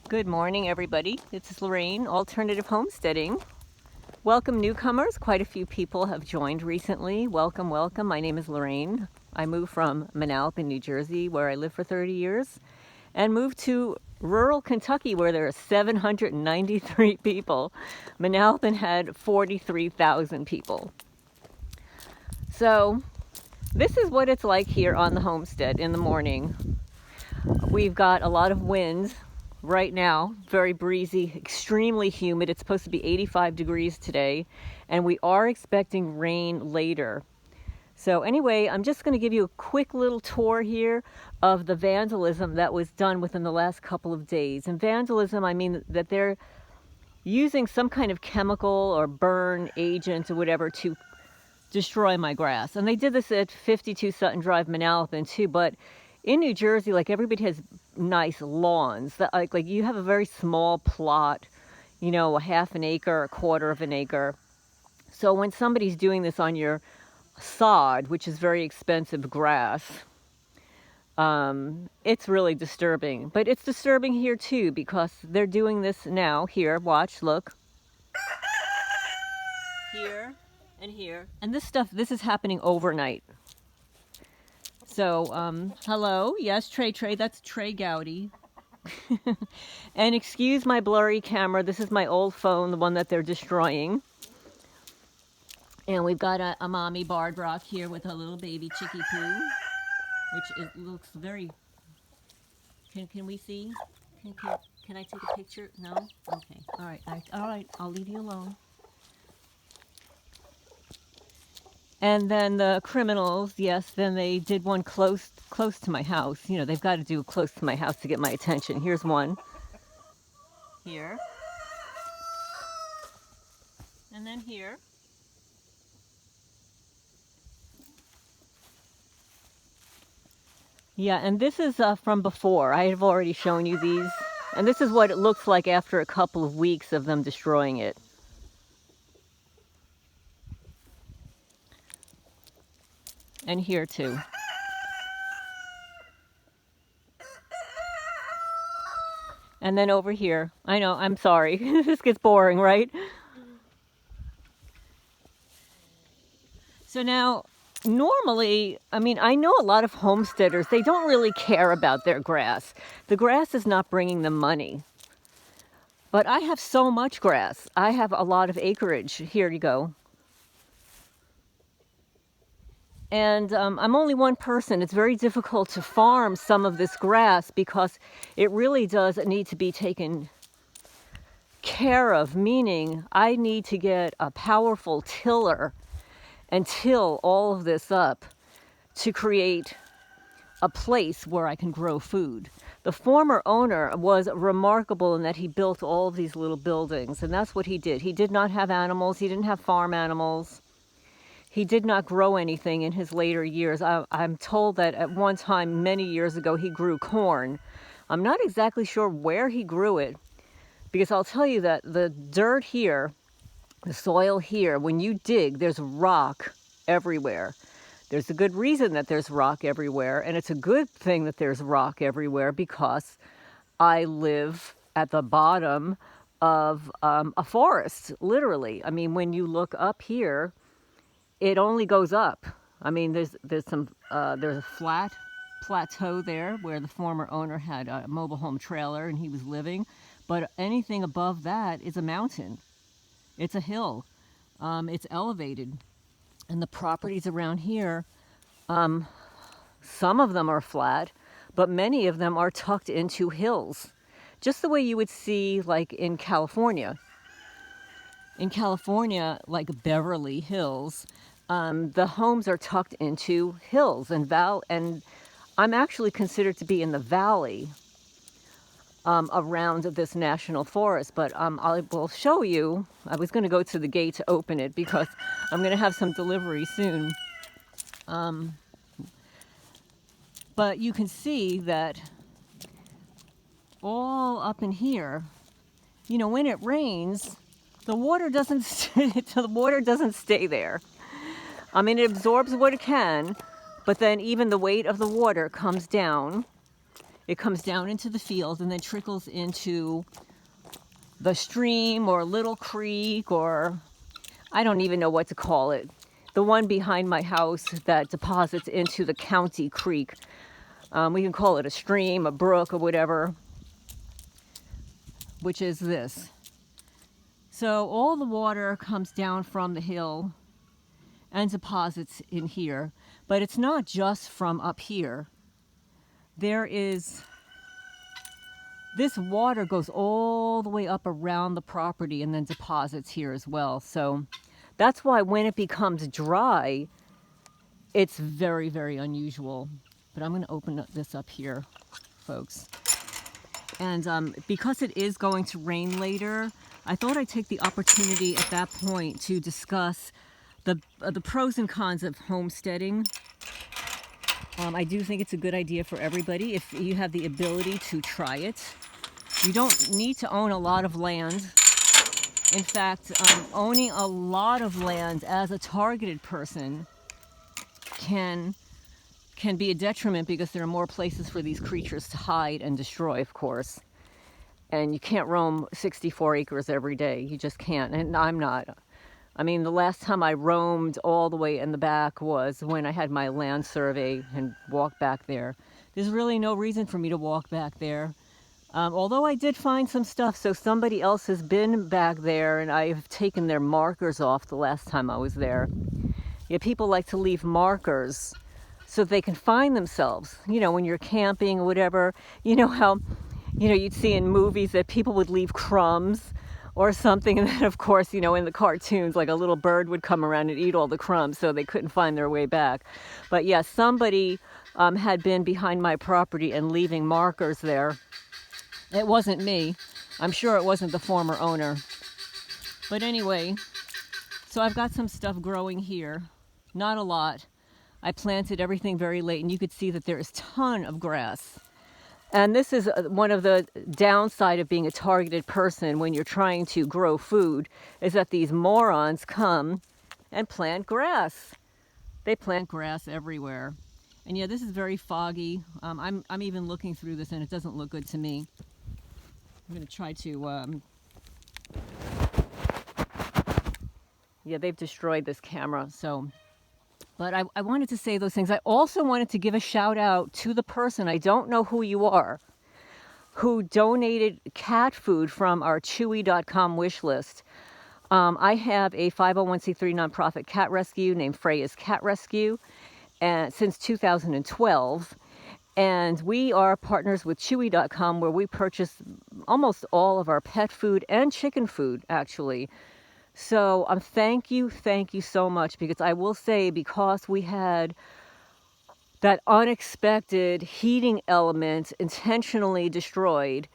Good morning, everybody. This is Lorraine, Alternative Homesteading. Welcome, newcomers. Quite a few people have joined recently. Welcome, welcome. My name is Lorraine. I moved from Manalapan, New Jersey, where I lived for 30 years, and moved to rural Kentucky, where there are 793 people. Manalapan had 43,000 people. So this is what it's like here on the homestead in the morning. We've got a lot of wind right now, very breezy, extremely humid. It's supposed to be 85 degrees today, and we are expecting rain later. So anyway, I'm just going to give you a quick little tour here of the vandalism that was done within the last couple of days. And vandalism, I mean that they're using some kind of chemical or burn agent or whatever to destroy my grass. And they did this at 52 Sutton Drive, Manalapan too, but in New Jersey, like, everybody has nice lawns that like you have a very small plot, you know, a half an acre, a quarter of an acre. So when somebody's doing this on your sod, which is very expensive grass, it's really disturbing. But it's disturbing here too, because they're doing this now. Here, watch, look. Here and here. And this is happening overnight. So, hello, yes, Trey, that's Trey Gowdy. And excuse my blurry camera, this is my old phone, the one that they're destroying. And we've got a mommy barred rock here with a little baby chickie poo, which looks very, can we see? Can I take a picture? No? Okay, all right, I'll leave you alone. And then the criminals, yes, then they did one close to my house. You know, they've got to do close to my house to get my attention. Here's one. Here. And then here. Yeah, and this is from before. I have already shown you these. And this is what it looks like after a couple of weeks of them destroying it. And here too. And then over here. I know, I'm sorry. This gets boring, right? So now, normally, I mean, I know a lot of homesteaders, they don't really care about their grass. The grass is not bringing them money. But I have so much grass. I have a lot of acreage. Here you go. And I'm only one person. It's very difficult to farm some of this grass because it really does need to be taken care of, meaning I need to get a powerful tiller and till all of this up to create a place where I can grow food. The former owner was remarkable in that he built all of these little buildings, and that's what he did. He did not have animals. He didn't have farm animals. He did not grow anything in his later years. I'm told that at one time, many years ago, he grew corn. I'm not exactly sure where he grew it, because I'll tell you that the dirt here, the soil here, when you dig, there's rock everywhere. There's a good reason that there's rock everywhere, and it's a good thing that there's rock everywhere because I live at the bottom of a forest, literally. I mean, when you look up here, it only goes up. I mean, there's a flat plateau there where the former owner had a mobile home trailer and he was living, but anything above that is a mountain. It's a hill. It's elevated. And the properties around here, some of them are flat, but many of them are tucked into hills, just the way you would see like in California. In California, like Beverly Hills, the homes are tucked into hills and I'm actually considered to be in the valley around this national forest, but I will show you. I was going to go to the gate to open it because I'm going to have some delivery soon. But you can see that all up in here, you know, when it rains, the water doesn't stay there. I mean, it absorbs what it can, but then even the weight of the water comes down It comes down into the field and then trickles into the stream or little creek, or I don't even know what to call it. The one behind my house that deposits into the county creek. We can call it a stream, a brook, or whatever, which is this. So all the water comes down from the hill and deposits in here, but it's not just from up here. This water goes all the way up around the property and then deposits here as well. So that's why when it becomes dry, it's very, very unusual. But I'm going to open this up here, folks. And because it is going to rain later, I thought I'd take the opportunity at that point to discuss the pros and cons of homesteading. I do think it's a good idea for everybody if you have the ability to try it. You don't need to own a lot of land. In fact, owning a lot of land as a targeted person can be a detriment because there are more places for these creatures to hide and destroy, of course. And you can't roam 64 acres every day. You just can't. And I'm not. I mean, the last time I roamed all the way in the back was when I had my land survey and walked back there. There's really no reason for me to walk back there. Although I did find some stuff, so somebody else has been back there and I've taken their markers off the last time I was there. Yeah, people like to leave markers so they can find themselves. You know, when you're camping or whatever, you know how, you'd see in movies that people would leave crumbs or something, and then of course, in the cartoons, like a little bird would come around and eat all the crumbs so they couldn't find their way back. But yeah, somebody had been behind my property and leaving markers there. It wasn't me. I'm sure it wasn't the former owner. But anyway, so I've got some stuff growing here. Not a lot. I planted everything very late, and you could see that there is a ton of grass. And this is one of the downside of being a targeted person when you're trying to grow food, is that these morons come and plant grass. They plant grass everywhere. And yeah, this is very foggy. I'm even looking through this and it doesn't look good to me. I'm going to try to... Yeah, they've destroyed this camera, so... But I wanted to say those things. I also wanted to give a shout out to the person, I don't know who you are, who donated cat food from our Chewy.com wish list. I have a 501c3 nonprofit cat rescue named Freya's Cat Rescue since 2012. And we are partners with Chewy.com, where we purchase almost all of our pet food and chicken food, actually. So thank you so much, because I will say, because we had that unexpected heating element intentionally destroyed,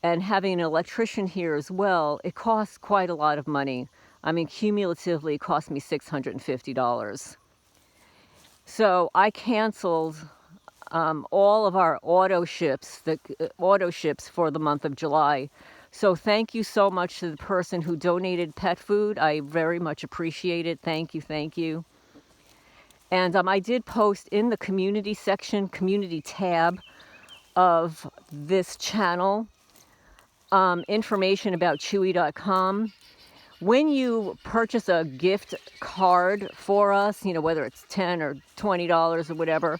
and having an electrician here as well, it costs quite a lot of money. I mean, cumulatively, it cost me $650. So I canceled all of our auto ships for the month of July. So thank you so much to the person who donated pet food. I very much appreciate it. Thank you. And I did post in the community section, community tab of this channel, information about Chewy.com. When you purchase a gift card for us, whether it's $10 or $20 or whatever,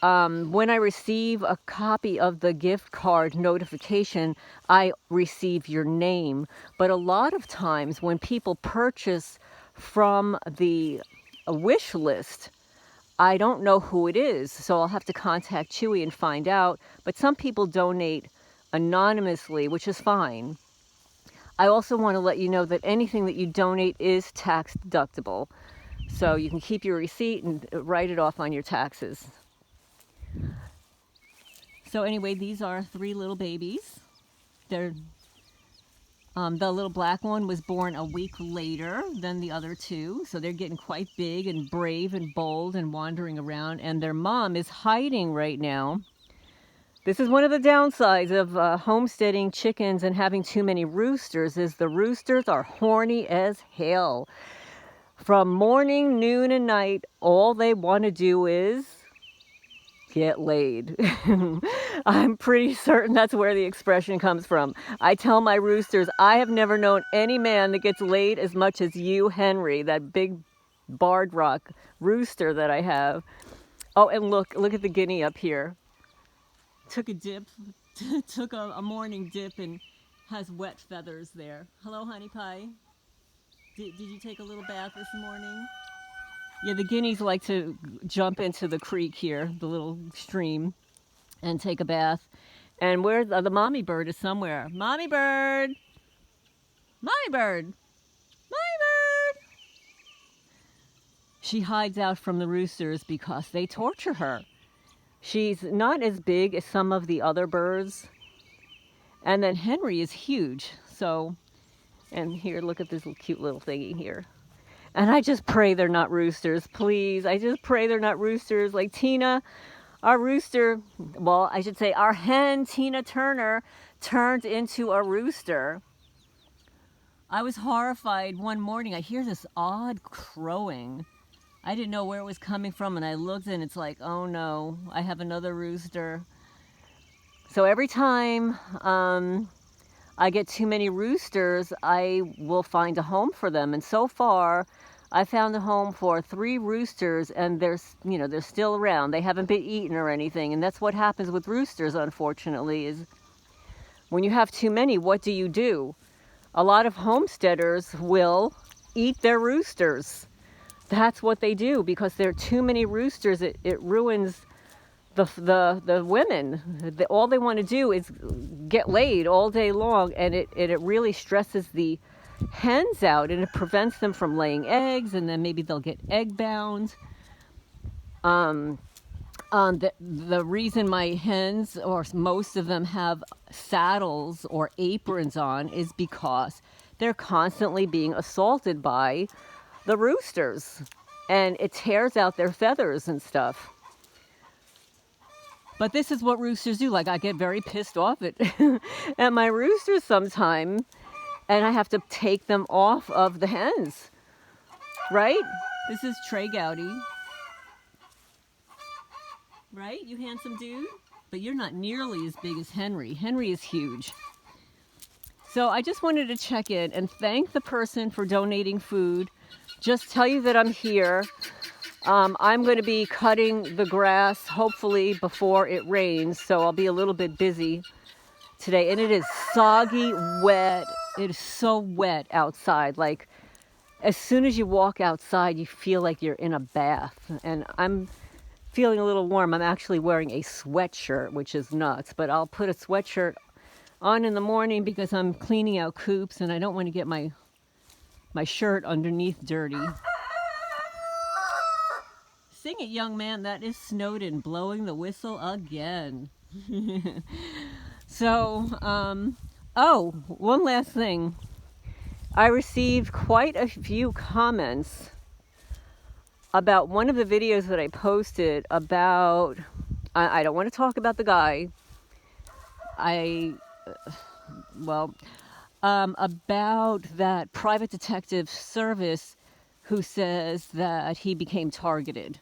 when I receive a copy of the gift card notification, I receive your name. But a lot of times when people purchase from the wish list, I don't know who it is. So I'll have to contact Chewy and find out. But some people donate anonymously, which is fine. I also want to let you know that anything that you donate is tax deductible. So you can keep your receipt and write it off on your taxes. So anyway, these are 3 little babies. They're the little black one was born a week later than the other 2, so they're getting quite big and brave and bold and wandering around, and their mom is hiding right now. This is one of the downsides of homesteading chickens and having too many roosters, is the roosters are horny as hell. From morning, noon, and night, all they want to do is get laid. I'm pretty certain that's where the expression comes from. I tell my roosters, I have never known any man that gets laid as much as you, Henry, that big barred rock rooster that I have. Oh, and look at the guinea up here. Took a dip, took a morning dip and has wet feathers there. Hello, honey pie. Did you take a little bath this morning? Yeah, the guineas like to jump into the creek here, the little stream, and take a bath. And where the mommy bird is somewhere. Mommy bird! Mommy bird! Mommy bird! She hides out from the roosters because they torture her. She's not as big as some of the other birds. And then Henry is huge. So, and here, look at this cute little thingy here. And I just pray they're not roosters, please. I just pray they're not roosters. Like Tina, our rooster, well, I should say our hen, Tina Turner, turned into a rooster. I was horrified one morning. I hear this odd crowing. I didn't know where it was coming from, and I looked, and it's like, oh no, I have another rooster. So every time I get too many roosters, I will find a home for them. And so far, I found a home for 3 roosters, and they're still around. They haven't been eaten or anything. And that's what happens with roosters, unfortunately, is when you have too many, what do? A lot of homesteaders will eat their roosters. That's what they do, because there are too many roosters. It ruins the women. All they want to do is get laid all day long, and it really stresses the hens out, and it prevents them from laying eggs, and then maybe they'll get egg bound. The reason my hens, or most of them, have saddles or aprons on is because they're constantly being assaulted by the roosters, and it tears out their feathers and stuff. But this is what roosters do. Like, I get very pissed off at my roosters sometimes, and I have to take them off of the hens, right? This is Trey Gowdy. Right? You handsome dude? But you're not nearly as big as Henry. Henry is huge. So I just wanted to check in and thank the person for donating food. Just tell you that I'm here. I'm going to be cutting the grass, hopefully, before it rains. So I'll be a little bit busy today. And it is soggy, wet. It is so wet outside. Like, as soon as you walk outside, you feel like you're in a bath. And I'm feeling a little warm. I'm actually wearing a sweatshirt, which is nuts. But I'll put a sweatshirt on in the morning because I'm cleaning out coops and I don't want to get my shirt underneath dirty. Sing it, young man. That is Snowden blowing the whistle again. So, oh, one last thing. I received quite a few comments about one of the videos that I posted about, I don't want to talk about the guy. About that private detective service who says that he became targeted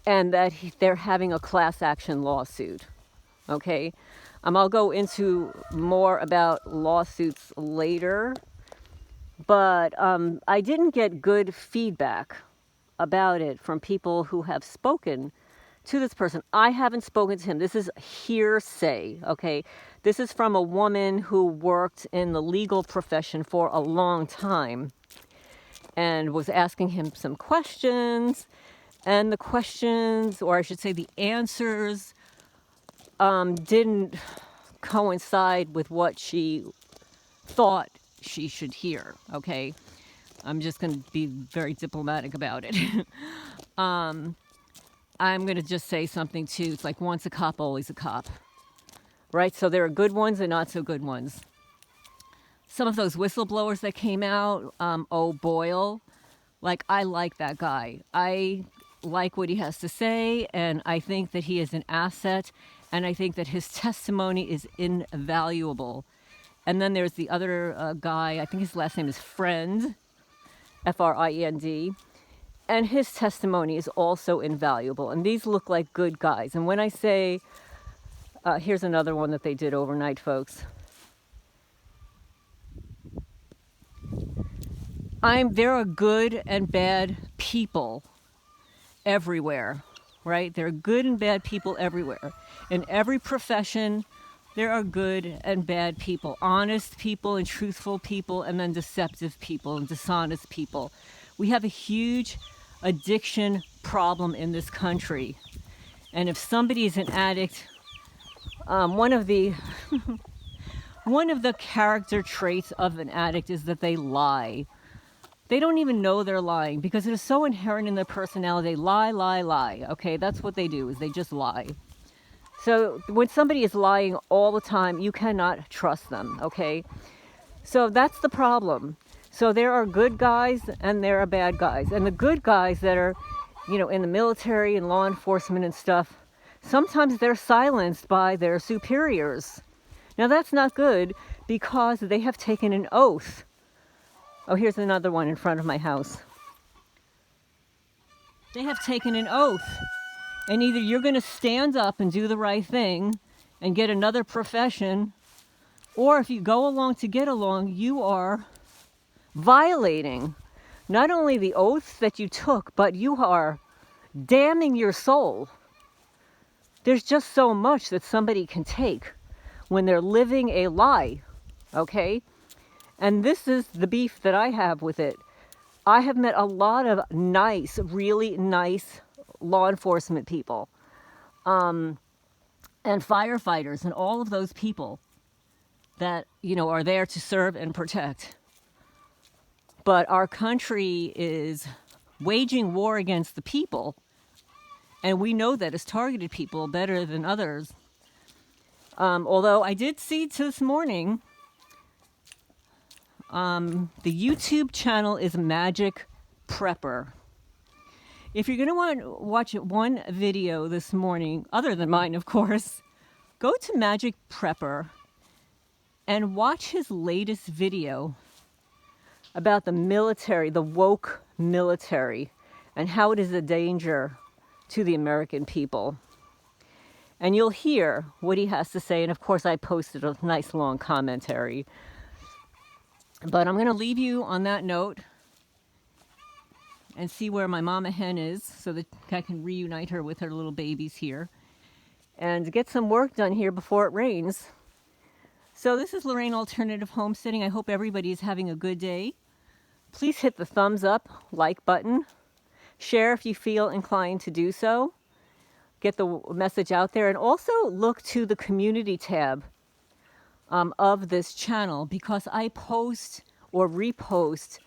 and that they're having a class action lawsuit. Okay, I'll go into more about lawsuits later, but I didn't get good feedback about it from people who have spoken to this person. I haven't spoken to him. This is hearsay, okay? This is from a woman who worked in the legal profession for a long time and was asking him some questions, and the questions, or I should say the answers, didn't coincide with what she thought she should hear, okay? I'm just going to be very diplomatic about it. I'm going to just say something too. It's like, once a cop, always a cop, right? So there are good ones and not so good ones. Some of those whistleblowers that came out, Boyle, like, I like that guy. I like what he has to say, and I think that he is an asset, and I think that his testimony is invaluable. And then there's the other guy, I think his last name is Friend, Friend. And his testimony is also invaluable. And these look like good guys. And when I say, here's another one that they did overnight, folks. There are good and bad people everywhere, right? There are good and bad people everywhere. In every profession, there are good and bad people, honest people and truthful people, and then deceptive people and dishonest people. We have a huge addiction problem in this country. And if somebody is an addict, one of the character traits of an addict is that they lie. They don't even know they're lying because it is so inherent in their personality. They lie. Okay, that's what they do, is they just lie. So when somebody is lying all the time, you cannot trust them, okay? So that's the problem. So there are good guys and there are bad guys. And the good guys that are, in the military and law enforcement and stuff, sometimes they're silenced by their superiors. Now that's not good because they have taken an oath. Oh, here's another one in front of my house. They have taken an oath. And either you're going to stand up and do the right thing and get another profession, or if you go along to get along, you are violating not only the oaths that you took, but you are damning your soul. There's just so much that somebody can take when they're living a lie, okay? And this is the beef that I have with it. I have met a lot of nice, really nice law enforcement people, and firefighters, and all of those people that, are there to serve and protect. But our country is waging war against the people, and we know that it's targeted people better than others. Although I did see this morning, the YouTube channel is Magic Prepper. If you're going to want to watch one video this morning, other than mine, of course, go to Magic Prepper and watch his latest video about the military, the woke military, and how it is a danger to the American people. And you'll hear what he has to say. And of course, I posted a nice long commentary. But I'm going to leave you on that note and see where my mama hen is so that I can reunite her with her little babies here and get some work done here before it rains. So this is Lorraine Alternative Homesteading. I hope everybody is having a good day. Please hit the thumbs up, like button. Share if you feel inclined to do so. Get the message out there. And also look to the community tab of this channel, because I post or repost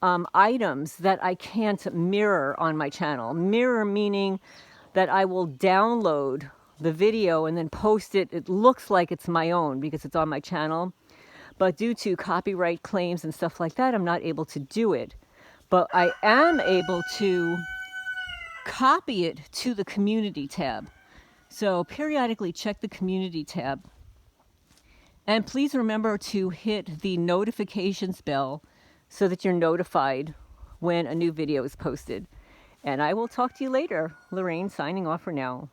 items that I can't mirror on my channel. Mirror meaning that I will download the video and then post it. It looks like it's my own because it's on my channel. But due to copyright claims and stuff like that, I'm not able to do it. But I am able to copy it to the community tab. So periodically check the community tab. And please remember to hit the notifications bell so that you're notified when a new video is posted. And I will talk to you later. Lorraine signing off for now.